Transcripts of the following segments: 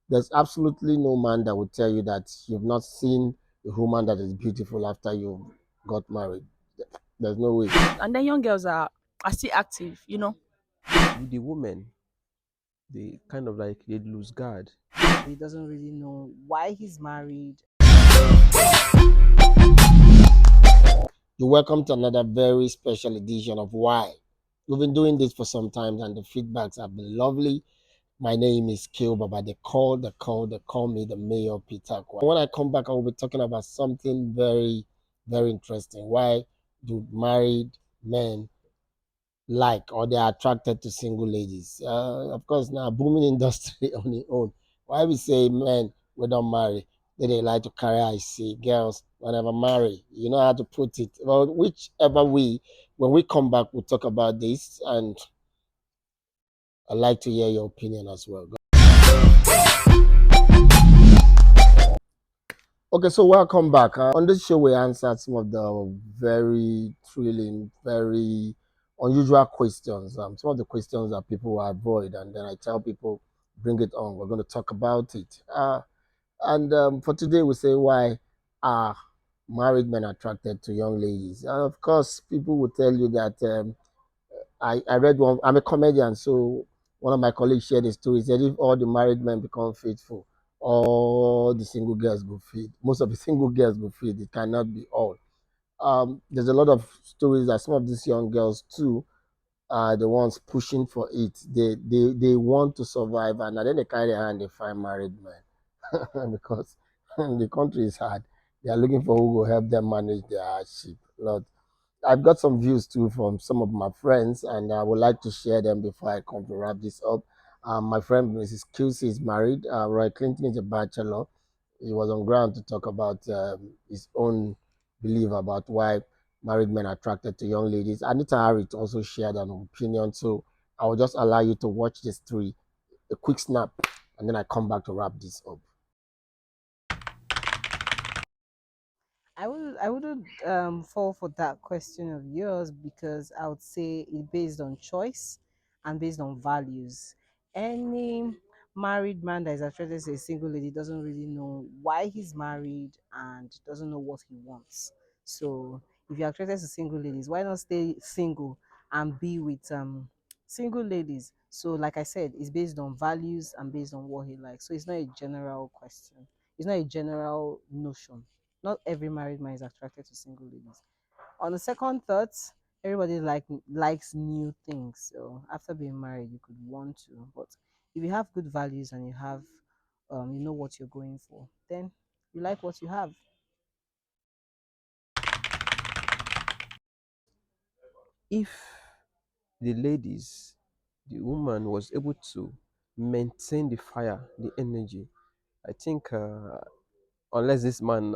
There's absolutely no man that would tell you that you've not seen a woman that is beautiful after you got married. There's no way. And then young girls are still active, The women, they kind of like they lose guard. He doesn't really know why he's married. You're welcome to another very special edition of Why. We've been doing this for some time and the feedbacks have been lovely. My name is KOBaba. They call me the Mayor Peter. When I come back, I will be talking about something very, very interesting. Why do married men like or they are attracted to single ladies? Of course, now booming industry on its own. Why we say men we don't marry? They like to carry I see girls whenever marry. You know how to put it. Well, whichever way, when we come back, we'll talk about this, and I'd like to hear your opinion as well. Okay, so welcome back. On this show, we answered some of the very thrilling, very unusual questions. Some of the questions that people will avoid, and then I tell people, bring it on. We're going to talk about it. And for today, we say why are married men attracted to young ladies? Of course, people will tell you that I read one. I'm a comedian, so one of my colleagues shared a story. He said if all the married men become faithful, all the single girls go feed. Most of the single girls go feed. It cannot be all. There's a lot of stories that some of these young girls too are the ones pushing for it. They want to survive, and then they carry their hand. They find married men because the country is hard. They are looking for who will help them manage their hardship. Lord, I've got some views too from some of my friends, and I would like to share them before I come to wrap this up. My friend Mrs. QC is married. Roy Clinton is a bachelor. He was on ground to talk about his own belief about why married men are attracted to young ladies. Anita Harrit also shared an opinion, so I will just allow you to watch this three, a quick snap, and then I come back to wrap this up. I wouldn't fall for that question of yours because I would say it based on choice and based on values. Any married man that is attracted to a single lady doesn't really know why he's married and doesn't know what he wants. So if you're attracted to single ladies, why not stay single and be with single ladies? So like I said, it's based on values and based on what he likes. So it's not a general question. It's not a general notion. Not every married man is attracted to single ladies. On the second thought, everybody likes new things. So after being married, you could want to, but if you have good values and you know what you're going for, then you like what you have. If the ladies, the woman was able to maintain the fire, the energy, I think, unless this man,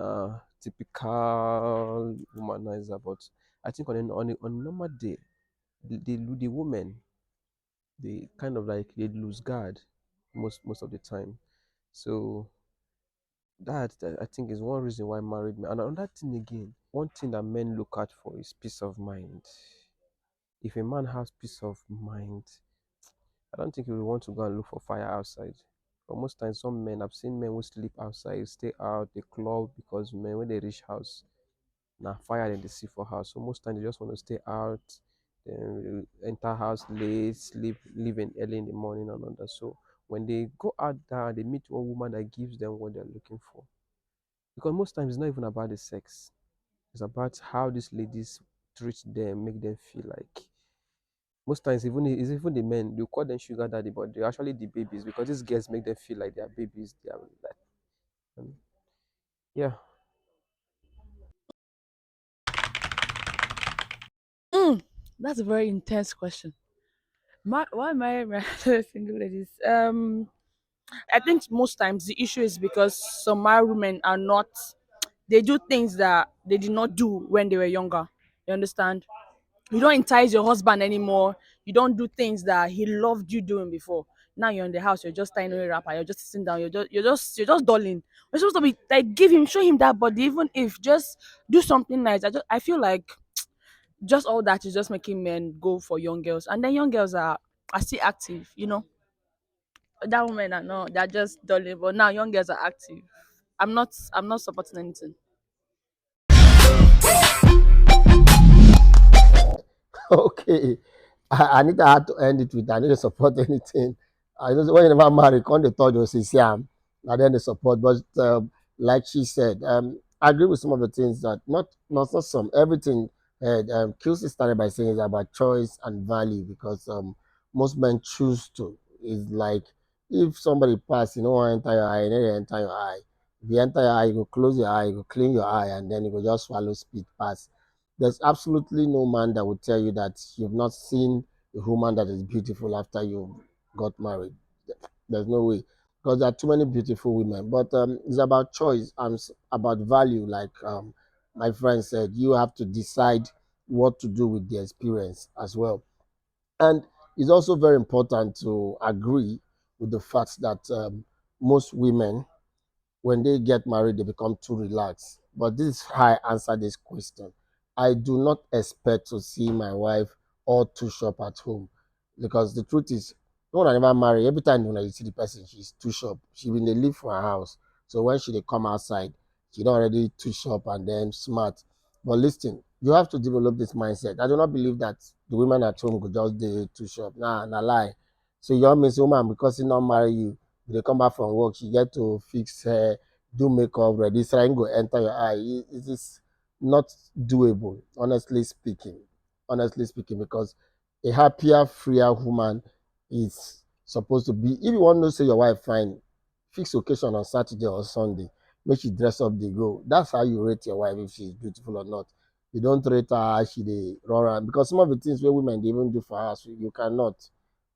typical womanizer, but I think on a normal day, the women, they kind of like they lose guard most of the time. So that I think is one reason why married men. And another thing again, one thing that men look out for is peace of mind. If a man has peace of mind, I don't think he will want to go and look for fire outside. But most times, some men, I've seen men who sleep outside, stay out, they club because men when they reach house, now fire then they see for house. So most times they just want to stay out, then enter house late, sleep, leave in early in the morning and all that. So when they go out there, they meet one woman that gives them what they're looking for. Because most times it's not even about the sex. It's about how these ladies treat them, make them feel like. Most times, even the men, you call them sugar daddy, but they're actually the babies because these girls make them feel like they are babies. They are like, um, yeah. Mm, that's a very intense question. Why am I married to single ladies? I think most times the issue is because some married women are not. They do things that they did not do when they were younger. You understand? You don't entice your husband anymore. You don't do things that he loved you doing before. Now you're in the house, you're just tying a wrapper, you're just sitting down, you're just dulling. We're supposed to be like show him that body, even if just do something nice. I feel like just all that is just making men go for young girls, and then young girls are still active. That women are not, they're just dulling, but now young girls are active. I'm not supporting anything. Okay. I need to have to end it with I need to support anything. I know when you never marry, come the third you say Siam, and then the support. But like she said, I agree with some of the things that not some everything. QC started by saying is about choice and value because most men choose to. Is like if somebody pass, you know, want enter your eye, then you enter your eye. If you enter your eye, you go close your eye, you go clean your eye, and then you go just swallow speed pass. There's absolutely no man that would tell you that you've not seen a woman that is beautiful after you got married. There's no way because there are too many beautiful women. But it's about choice and about value. Like my friend said, you have to decide what to do with the experience as well. And it's also very important to agree with the fact that most women when they get married, they become too relaxed. But this is how I answer this question. I do not expect to see my wife all too shop at home because the truth is, when I never marry, every time when I see the person, she's too shop. She when they leave for her house. So when she they come outside, she not already too shop and then smart. But listen, you have to develop this mindset. I do not believe that the women at home could just do too shop. Nah, lie. So you miss woman because he not marry you they come back from work, she get to fix hair, do makeup, ready, trying go enter your eye. It is not doable, honestly speaking. Honestly speaking, because a happier, freer woman is supposed to be. If you want to say your wife fine, fix occasion on Saturday or Sunday. Make she dress up, they go. That's how you rate your wife if she's beautiful or not. You don't rate her, she they run around. Because some of the things where women they even do for us, you cannot.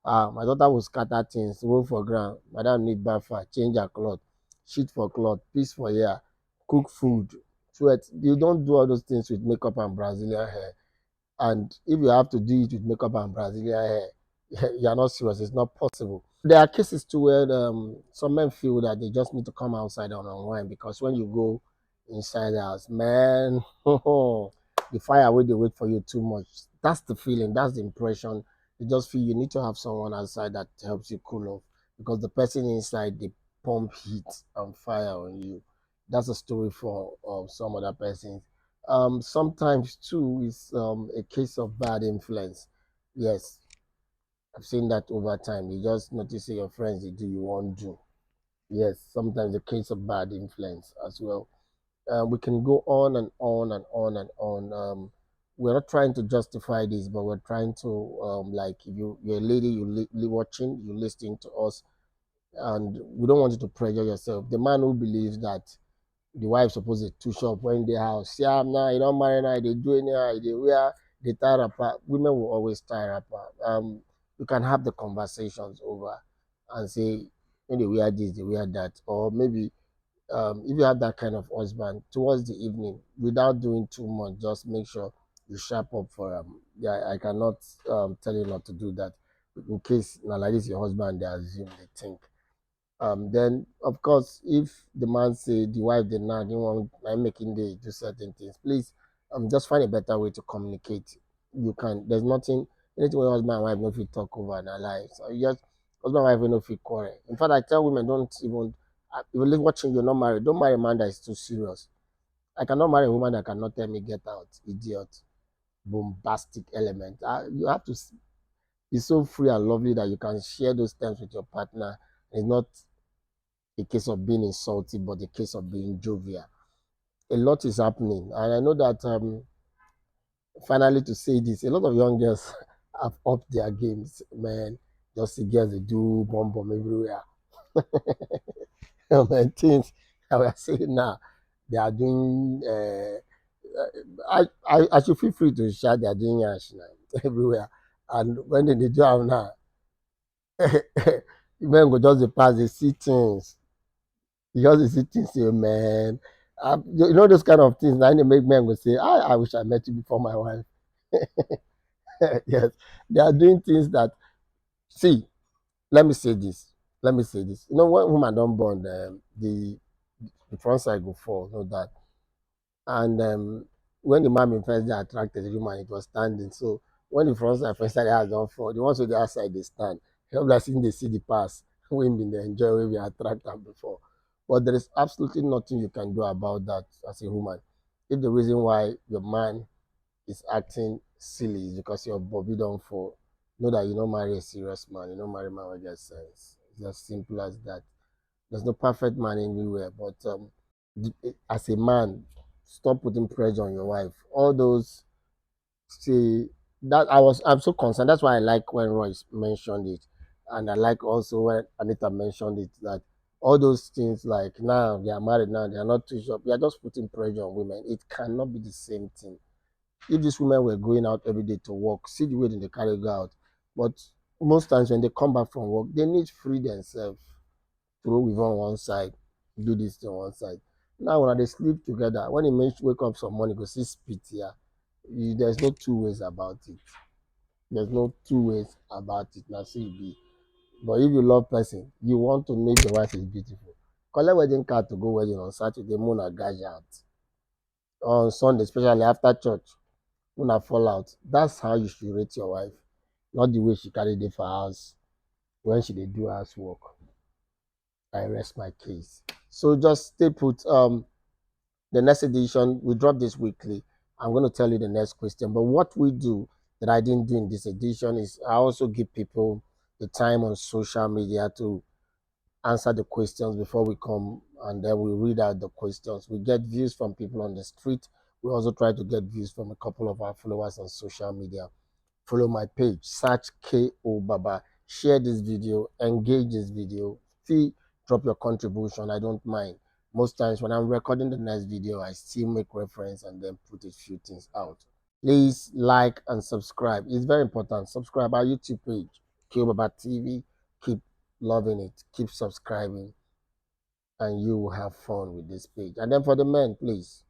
My daughter will scatter things, roll for ground. Madam need bath her, change her cloth, shit for cloth, piece for hair, cook food, sweat. You don't do all those things with makeup and Brazilian hair. And if you have to do it with makeup and Brazilian hair, you are not serious. It's not possible. There are cases too where some men feel that they just need to come outside and unwind because when you go inside the house, man, the fire will they wait for you too much. That's the feeling. That's the impression. You just feel you need to have someone outside that helps you cool off because the person inside they pump heat and fire on you. That's a story for some other persons. Sometimes too is a case of bad influence. Yes, I've seen that over time. You just notice your friends they do you won't do. Yes, sometimes a case of bad influence as well. We can go on and on and on and on. We're not trying to justify this, but we're trying to like if you're a lady, watching, you listening to us, and we don't want you to pressure yourself. The man who believes that the wife supposed to two shop when they house. See, I'm now you don't marry now, they do anyhow, they wear they tie wrapper. Women will always tie wrapper. You can have the conversations over and say when they wear this, they wear that. Or maybe if you have that kind of husband towards the evening, without doing too much, just make sure you sharp up for yeah, I cannot tell you not to do that. In case now like this your husband they assume they think. Then of course, if the man say the wife did not, you want I'm making the do certain things, please just find a better way to communicate. You can there's nothing anything where husband and wife no fit talk over in our lives. So you just husband and wife no fit quarrel. In fact, I tell women don't even if you're watching, you're not married, don't marry a man that is too serious. I cannot marry a woman that cannot tell me get out, idiot, bombastic element. You have to be so free and lovely that you can share those terms with your partner. It's not a case of being insulting, but a case of being jovial. A lot is happening, and I know that finally to say this, a lot of young girls have upped their games. Man, just see girls they do bomb bomb everywhere. Man, things that we are saying now, they are doing. I should feel free to share. They are doing yash now everywhere, and when they do have now, men go just dey pass, they see things. Because you see things, say, man. You know those kind of things. Now they make men go say, I wish I met you before my wife. Yes, they are doing things that. See, let me say this. Let me say this. You know, when woman don't born, the front side go fall, no that. And when the man been first dey attracted the woman, it was standing. So when the front side first side has don't fall, the ones with the outside they stand. Help like seeing they see the pass. women they enjoy when we attract them before. But there is absolutely nothing you can do about that as a woman. If the reason why your man is acting silly is because your bobby don't fall, know that you don't marry a serious man, you don't marry a man with just sense. It's as simple as that. There's no perfect man anywhere, but as a man, stop putting pressure on your wife. All those see that I'm so concerned. That's why I like when Royce mentioned it, and I like also when Anita mentioned it that all those things like now they are married now they are not too sure. We are just putting pressure on women. It cannot be the same thing. If these women were going out every day to work, see the way they carry go out. But most times when they come back from work, they need free themselves. Throw with on one side, do this to one side. Now when they sleep together, when they wake up some morning, go see spit here. There's no two ways about it. There's no two ways about it. Now see it be. But if you love person, you want to make your wife is beautiful. Collect wedding card to go wedding on Saturday, moon a guy out. On Sunday, especially after church, moon a fall out. That's how you should rate your wife. Not the way she carry the for house when she dey do housework. I rest my case. So just stay put. The next edition we drop this weekly. I'm going to tell you the next question. But what we do that I didn't do in this edition is I also give people the time on social media to answer the questions before we come, and then we read out the questions. We get views from people on the street. We also try to get views from a couple of our followers on social media. Follow my page, search KOBaba, share this video, engage this video, fee, drop your contribution. I don't mind. Most times when I'm recording the next video, I still make reference and then put a few things out. Please like and subscribe. It's very important. Subscribe our YouTube page, KOBaba TV. Keep loving it. Keep subscribing, and you will have fun with this page. And then for the men, please